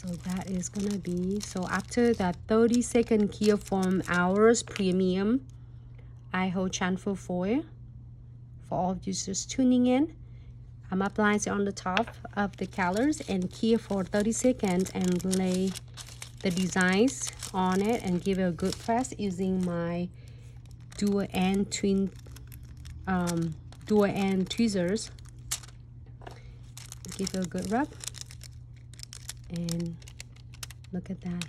So that is gonna be, so after that 30-second clear foam hours premium, I hold transfer foil for all of you just tuning in. I'm applying it on the top of the colors and clear for 30 seconds and lay the designs on it and give it a good press using my dual end tweezers. Give it a good rub and look at that.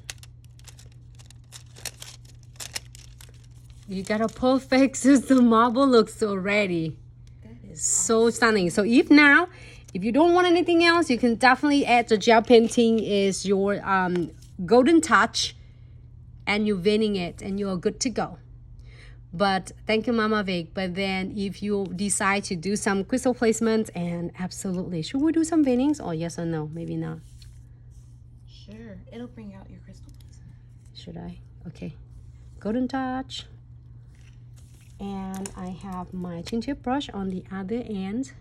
You got a perfect system marble looks already. So stunning. So if you don't want anything else, you can definitely add the gel painting is your golden touch, and you're veining it and you're good to go. But thank you, Mama Vic. But then if you decide to do some crystal placements, and absolutely, should we do some veinings or yes or no? Maybe not. Sure, it'll bring out your crystal placement. Should I? Okay. Golden touch. And I have my chin tip brush on the other end.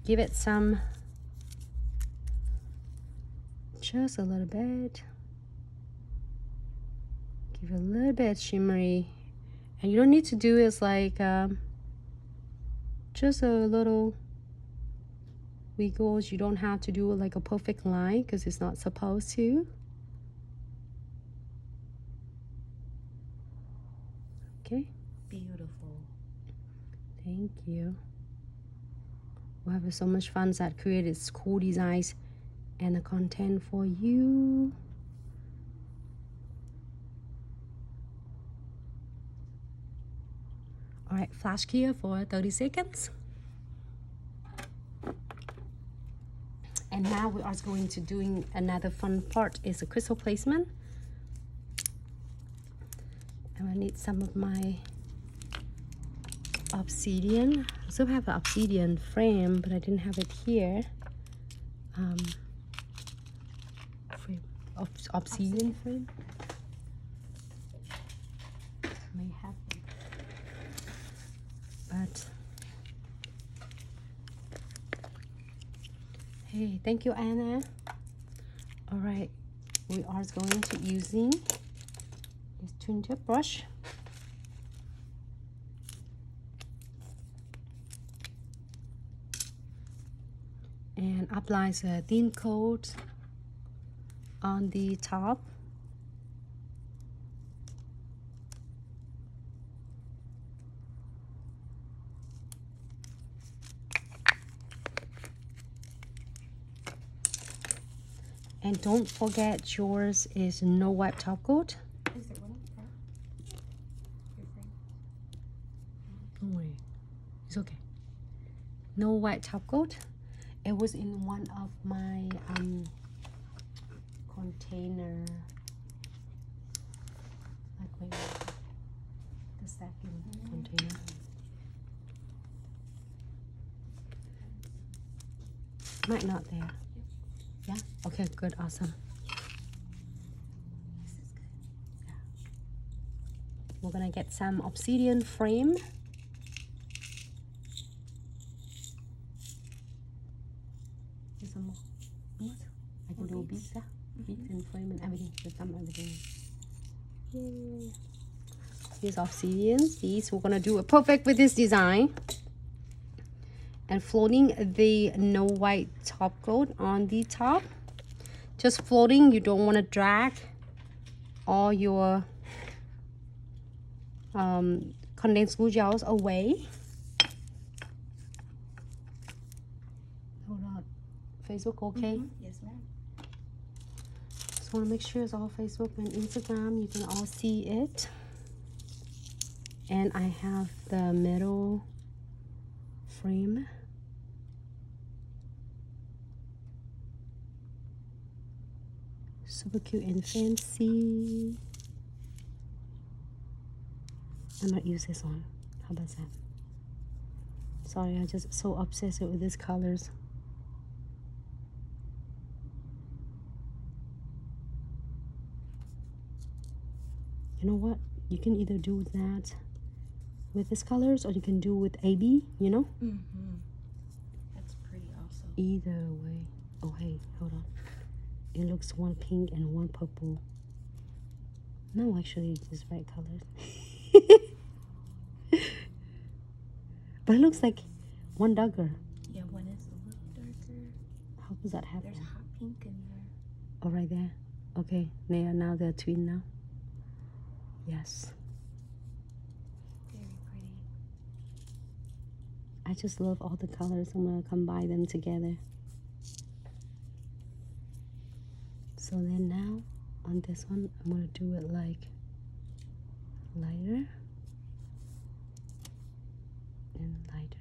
Give it some, just a little bit. Give it a little bit shimmery. And you don't need to do it like just a little wiggles. You don't have to do it like a perfect line because it's not supposed to. Okay. Beautiful. Thank you. We're having so much fun that created cool designs and the content for you. All right, flash clear for 30 seconds. And now we are going to doing another fun part is a crystal placement. And I need some of my obsidian. I still have an obsidian frame, but I didn't have it here. Obsidian frame. May have it. But hey, thank you, Anna. All right, we are going to using this twin tip brush. And apply a thin coat on the top. And don't forget yours is no wipe top coat. Is it one up front? Your frame? Don't worry, it's okay. No white top coat. It was in one of my container, like wait, the stacking container. Might not there. Yeah. Okay. Good. Awesome. This is good. Yeah. We're gonna get some obsidian frame. Some more beads. I can do beads, yeah. Beads and frame and everything. Just some everything. Yay. Here's obsidian. These we're gonna do it perfect with this design. And floating the no white top coat on the top. Just floating. You don't want to drag all your condensed glue gels away. Hold on. Facebook okay? Yes, ma'am. Just want to make sure it's all Facebook and Instagram. You can all see it. And I have the metal frame. Super cute and fancy. I might use this one. How about that? Sorry, I just so obsessed with these colors. You know what? You can either do that with these colors or you can do with AB, you know? That's pretty also. Either way. Oh, hey, hold on. It looks one pink and one purple. No, actually, it's right colors. But it looks like one darker. Yeah, one is a little darker. How does that happen? There's hot pink in there. Oh, right there. Okay, now they're twin now. Yes. Very pretty. I just love all the colors. I'm gonna combine them together. So then now on this one, I'm gonna do it like lighter and lighter.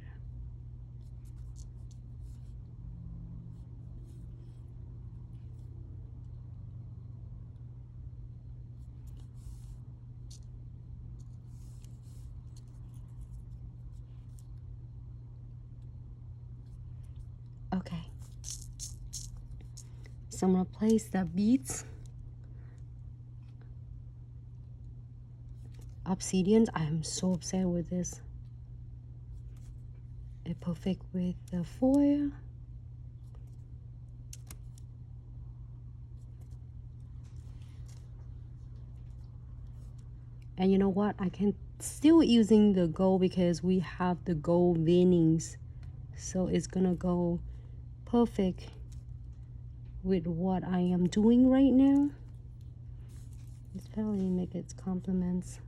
Okay. So I'm gonna place the beads. Obsidians, I am so upset with this. It's perfect with the foil. And you know what? I can still using the gold because we have the gold veinings. So it's gonna go perfect with what I am doing right now. It's probably make its compliments.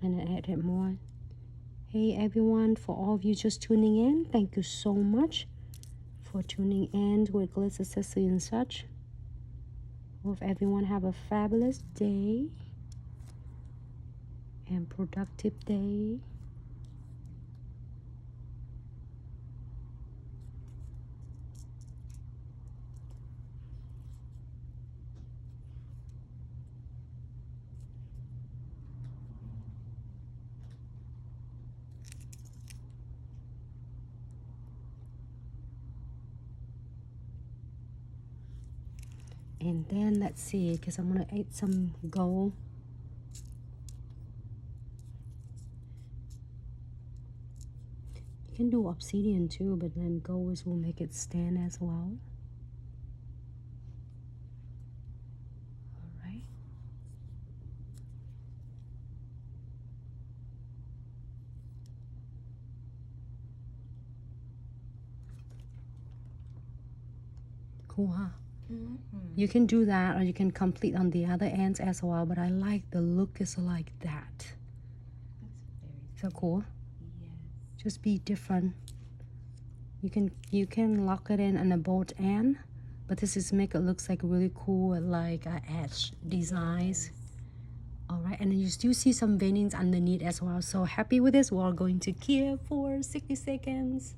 And I added more. Hey everyone, for all of you just tuning in, thank you so much for tuning in with Glitz Accessory and such. Hope everyone have a fabulous day and productive day. And then let's see, because I'm gonna add some gold. You can do obsidian too, but then gold will make it stand as well. All right. Cool, huh? You can do that, or you can complete on the other ends as well, but I like the look is like that. That's very So cool. yes. Just be different. You can lock it in on a both end, but this is make it looks like really cool, like edge designs. All right, and then you still see some veinings underneath as well. So happy with this. We're going to keep for 60 seconds.